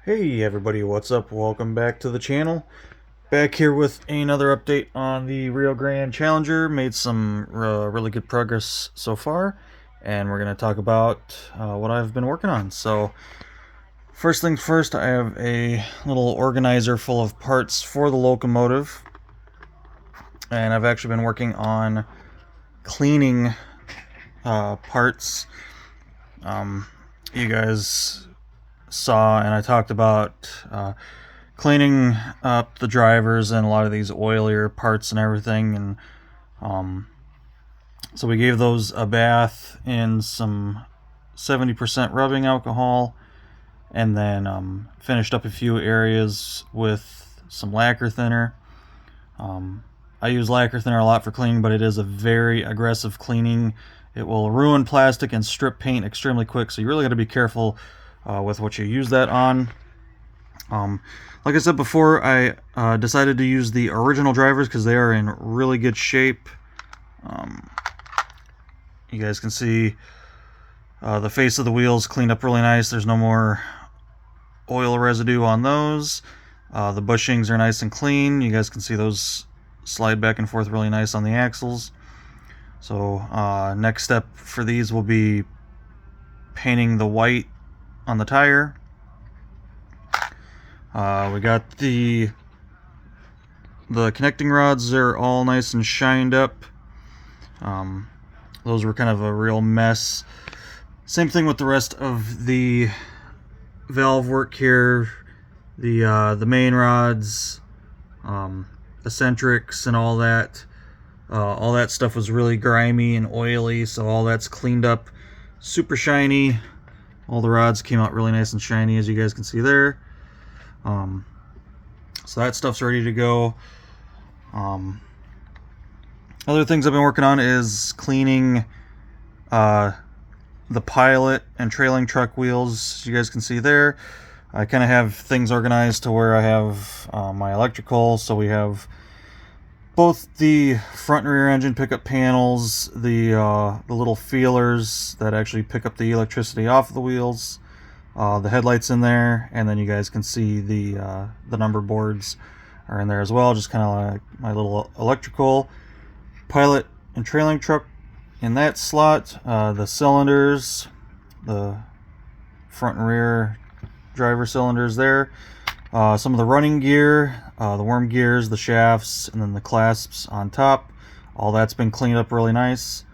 Hey everybody, what's up? Welcome back to the channel. Back here with another update on the Rio Grande Challenger. Made some really good progress so far, and we're going to talk about what I've been working on. So, first things first, I have a little organizer full of parts for the locomotive, and I've actually been working on cleaning parts. You guys saw, and I talked about cleaning up the drivers and a lot of these oilier parts and everything, and so we gave those a bath in some 70% rubbing alcohol, and then finished up a few areas with some lacquer thinner. I use lacquer thinner a lot for cleaning, but it is a very aggressive cleaning. It will ruin plastic and strip paint extremely quick, so you really got to be careful with what you use that on. Like I said before, I decided to use the original drivers because they are in really good shape. You guys can see the face of the wheels cleaned up really nice. There's no more oil residue on those. The bushings are nice and clean. You guys can see those slide back and forth really nice on the axles. So next step for these will be painting the white on the tire. We got the connecting rods. They're all nice and shined up. Those were kind of a real mess. Same thing with the rest of the valve work here. The main rods, eccentrics, and all that. All that stuff was really grimy and oily, so all that's cleaned up, super shiny. All the rods came out really nice and shiny, as you guys can see there. So that stuff's ready to go. Other things I've been working on is cleaning the pilot and trailing truck wheels. You guys can see there. I kind of have things organized to where I have my electrical. So we have both the front and rear engine pickup panels, the little feelers that actually pick up the electricity off of the wheels, the headlights in there, and then you guys can see the number boards are in there as well. Just kind of like my little electrical, pilot and trailing truck in that slot, the cylinders, the front and rear driver cylinders there, some of the running gear, the worm gears, the shafts, and then the clasps on top. All that's been cleaned up really nice.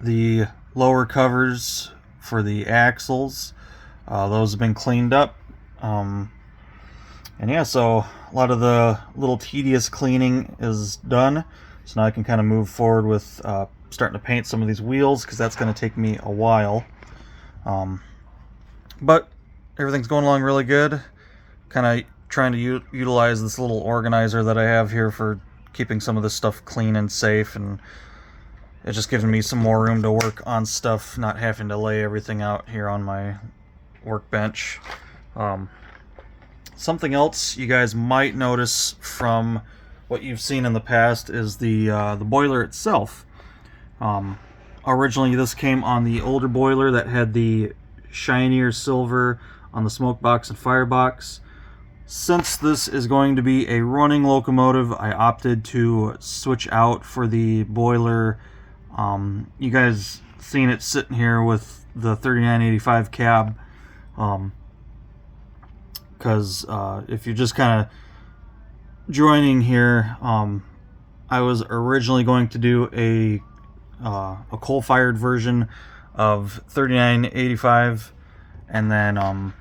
The lower covers for the axles, those have been cleaned up. And yeah, so a lot of the little tedious cleaning is done. So now I can kind of move forward with starting to paint some of these wheels, because that's going to take me a while. But everything's going along really good. Kind of trying to utilize this little organizer that I have here for keeping some of this stuff clean and safe, and it's just giving me some more room to work on stuff, not having to lay everything out here on my workbench. Something else you guys might notice from what you've seen in the past is the boiler itself. Originally this came on the older boiler that had the shinier silver on the smoke box and firebox. Since this is going to be a running locomotive, I opted to switch out for the boiler. You guys seen it sitting here with the 3985 cab. Because if you're just kind of joining here, I was originally going to do a coal-fired version of 3985, and then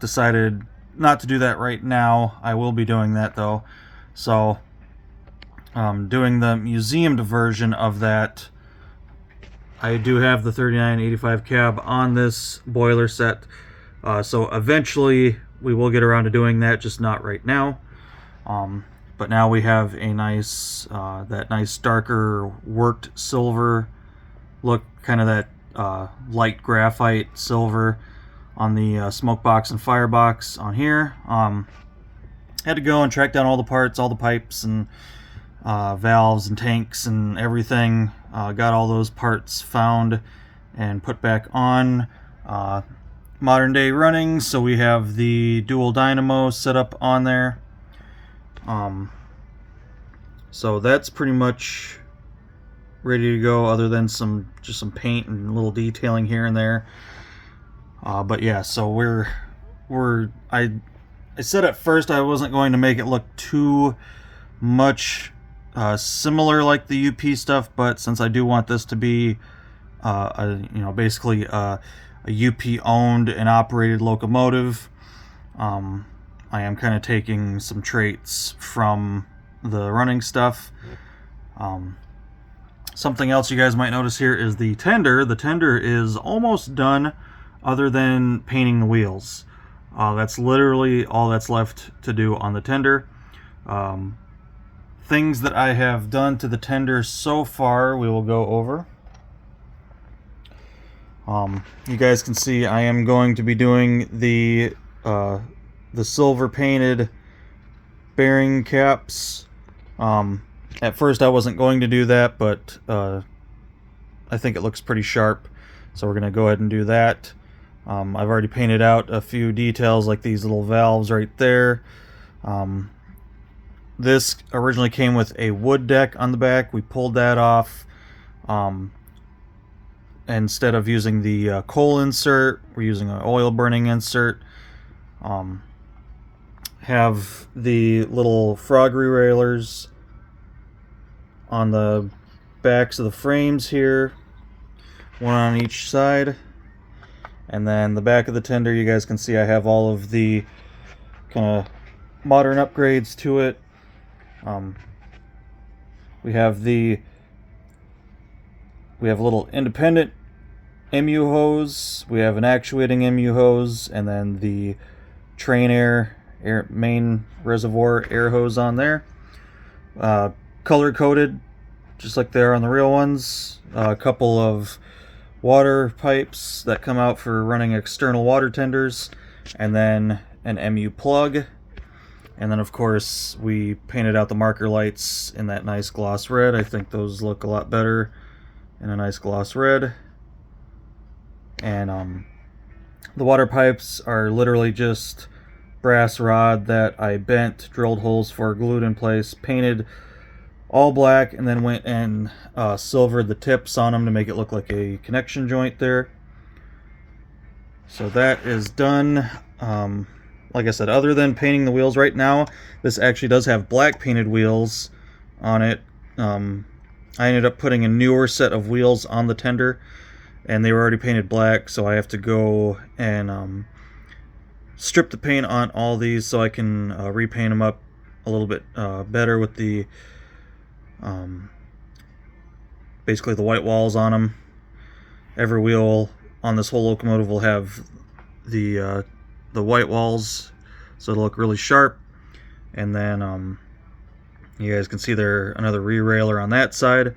decided not to do that right now. I will be doing that though. So doing the museumed version of that. I do have the 3985 cab on this boiler set, so eventually we will get around to doing that, just not right now. But now we have a nice, that nice darker worked silver look, kind of that light graphite silver on the smoke box and firebox on here. Had to go and track down all the parts, all the pipes and valves and tanks and everything. Got all those parts found and put back on. modern day running, so we have the dual dynamo set up on there. So that's pretty much ready to go, other than just some paint and little detailing here and there. But yeah, so I said at first I wasn't going to make it look too much similar like the UP stuff, but since I do want this to be basically a UP owned and operated locomotive, I am kind of taking some traits from the running stuff. Something else you guys might notice here is the tender. The tender is almost done, other than painting the wheels. That's literally all that's left to do on the tender. Things that I have done to the tender so far, we will go over. You guys can see I am going to be doing the silver painted bearing caps. At first I wasn't going to do that, but I think it looks pretty sharp, so we're going to go ahead and do that. I've already painted out a few details like these little valves right there. This originally came with a wood deck on the back. We pulled that off. Instead of using the coal insert, we're using an oil burning insert. Have the little frog derailleurs on the backs of the frames here, one on each side. And then the back of the tender, you guys can see I have all of the kind of modern upgrades to it. We have a little independent MU hose, we have an actuating MU hose, and then the train air main reservoir air hose on there. Color coded, just like they are on the real ones. A couple of water pipes that come out for running external water tenders, and then an MU plug. And then of course we painted out the marker lights in that nice gloss red. I think those look a lot better in a nice gloss red. And the water pipes are literally just brass rod that I bent, drilled holes for, glued in place, painted all black, and then went and silvered the tips on them to make it look like a connection joint there. So that is done. Like I said, other than painting the wheels right now, this actually does have black painted wheels on it. I ended up putting a newer set of wheels on the tender, and they were already painted black, so I have to go and strip the paint on all these so I can repaint them up a little bit better with the basically the white walls on them. Every wheel on this whole locomotive will have the white walls, so it'll look really sharp. And then you guys can see there another re-railer on that side.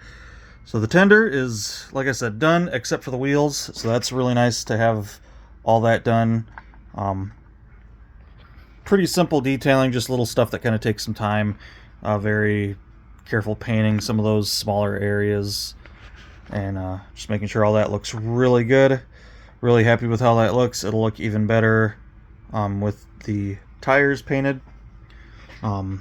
So the tender is, like I said, done except for the wheels, so that's really nice to have all that done. Pretty simple detailing, just little stuff that kind of takes some time. Very careful painting some of those smaller areas, and just making sure all that looks really good. Really happy with how that looks. It'll look even better with the tires painted. Part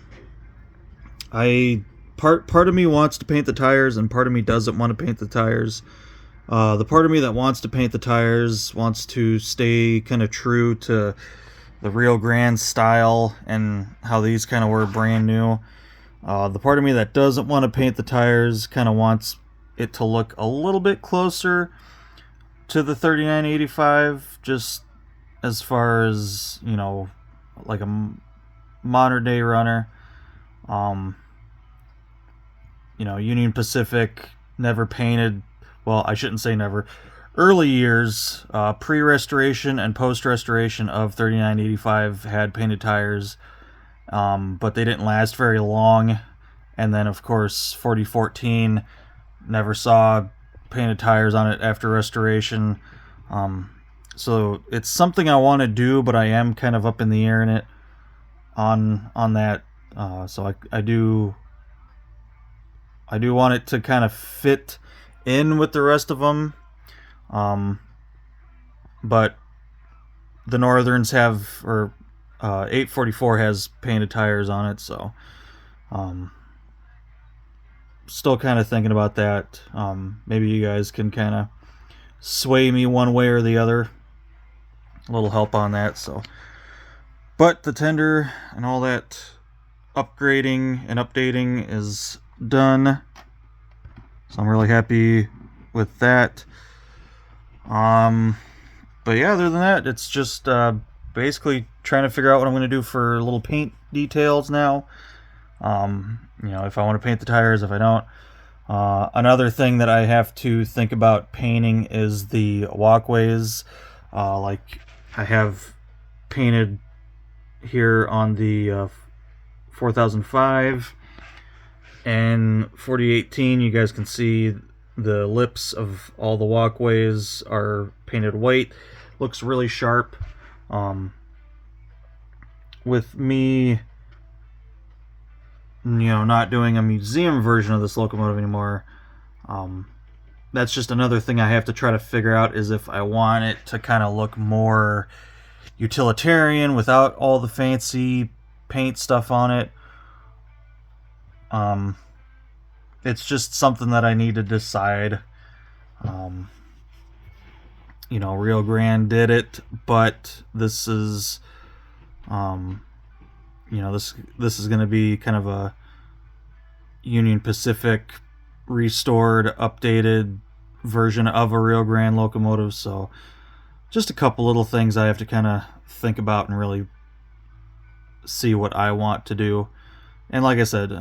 of me wants to paint the tires, and part of me doesn't want to paint the tires. The part of me that wants to paint the tires wants to stay kind of true to the Rio Grande style and how these kind of were brand new. The part of me that doesn't want to paint the tires kind of wants it to look a little bit closer to the 3985, just as far as, you know, like a modern day runner. You know, Union Pacific never painted, well, I shouldn't say never, early years, pre-restoration and post-restoration of 3985 had painted tires, but they didn't last very long. And then, of course, 4014 never saw painted tires on it after restoration. So it's something I want to do, but I am kind of up in the air in it on that. So I do want it to kind of fit in with the rest of them. But the Northerns have, or 844 has painted tires on it, so still kind of thinking about that. Maybe you guys can kind of sway me one way or the other. A little help on that. So, but the tender and all that upgrading and updating is done, so I'm really happy with that. But yeah, other than that, it's just basically trying to figure out what I'm going to do for little paint details now. You know, if I want to paint the tires, if I don't. Another thing that I have to think about painting is the walkways. Like I have painted here on the 4005 and 4018. You guys can see the lips of all the walkways are painted white. Looks really sharp. With me, you know, not doing a museum version of this locomotive anymore, that's just another thing I have to try to figure out, is if I want it to kind of look more utilitarian without all the fancy paint stuff on it. It's just something that I need to decide. You know, Rio Grande did it, but this is, you know, this is going to be kind of a Union Pacific restored, updated version of a Rio Grande locomotive. So just a couple little things I have to kind of think about and really see what I want to do. And like I said,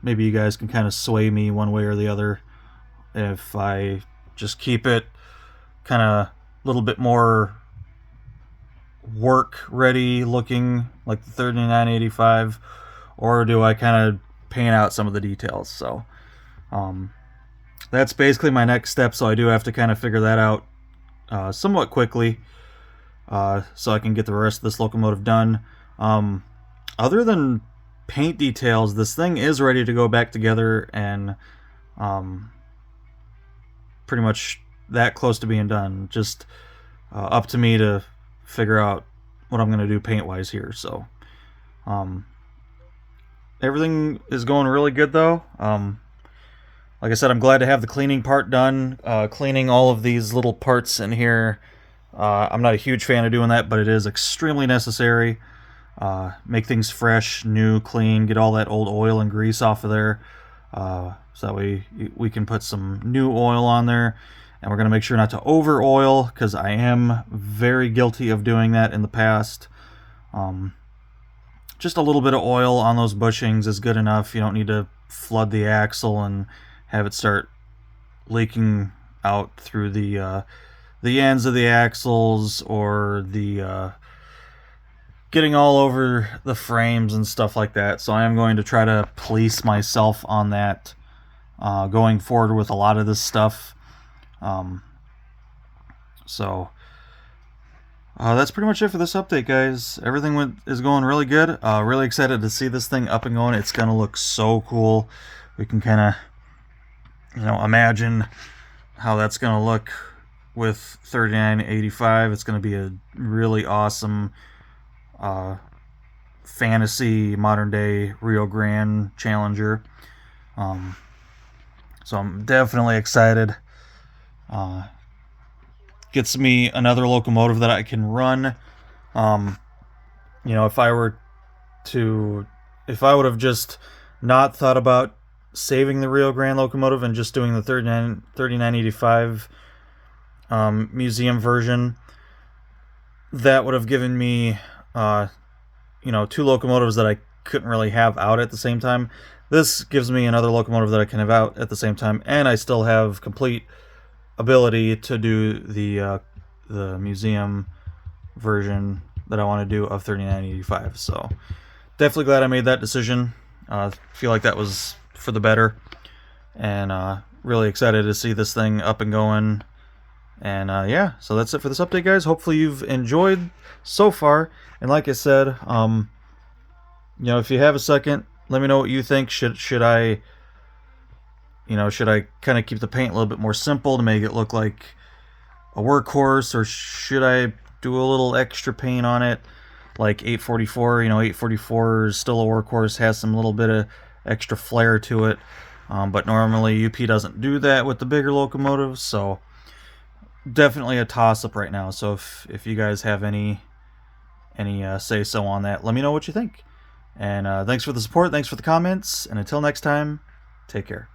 maybe you guys can kind of sway me one way or the other. If I just keep it kind of a little bit more work ready looking like the 3985, or do I kind of paint out some of the details? So that's basically my next step, so I do have to kind of figure that out somewhat quickly, so I can get the rest of this locomotive done. Other than paint details, this thing is ready to go back together, and pretty much that close to being done. Just up to me to figure out what I'm going to do paint wise here. So everything is going really good though. Like I said, I'm glad to have the cleaning part done. Cleaning all of these little parts in here, I'm not a huge fan of doing that, but it is extremely necessary. Make things fresh, new, clean, get all that old oil and grease off of there, so that we can put some new oil on there. And we're going to make sure not to over oil, because I am very guilty of doing that in the past. Just a little bit of oil on those bushings is good enough. You don't need to flood the axle and have it start leaking out through the ends of the axles, or the getting all over the frames and stuff like that. So I am going to try to police myself on that going forward with a lot of this stuff. So that's pretty much it for this update, guys. Everything is going really good. Really excited to see this thing up and going. It's gonna look so cool. We can kind of, you know, imagine how that's gonna look with 3985. It's gonna be a really awesome fantasy modern day Rio Grande Challenger. So I'm definitely excited. Gets me another locomotive that I can run. You know, if I would have just not thought about saving the Rio Grande locomotive and just doing the 3985 museum version, that would have given me you know, two locomotives that I couldn't really have out at the same time. This gives me another locomotive that I can have out at the same time, and I still have complete ability to do the museum version that I want to do of 3985. So definitely glad I made that decision. Feel like that was for the better, and really excited to see this thing up and going. And yeah, so that's it for this update, guys. Hopefully you've enjoyed so far. And like I said, you know, if you have a second, let me know what you think. Should I kind of keep the paint a little bit more simple to make it look like a workhorse, or should I do a little extra paint on it, like 844. 844 is still a workhorse, has some little bit of extra flair to it, but normally UP doesn't do that with the bigger locomotives, so definitely a toss-up right now. So if you guys have any say-so on that, let me know what you think. And thanks for the support, thanks for the comments, and until next time, take care.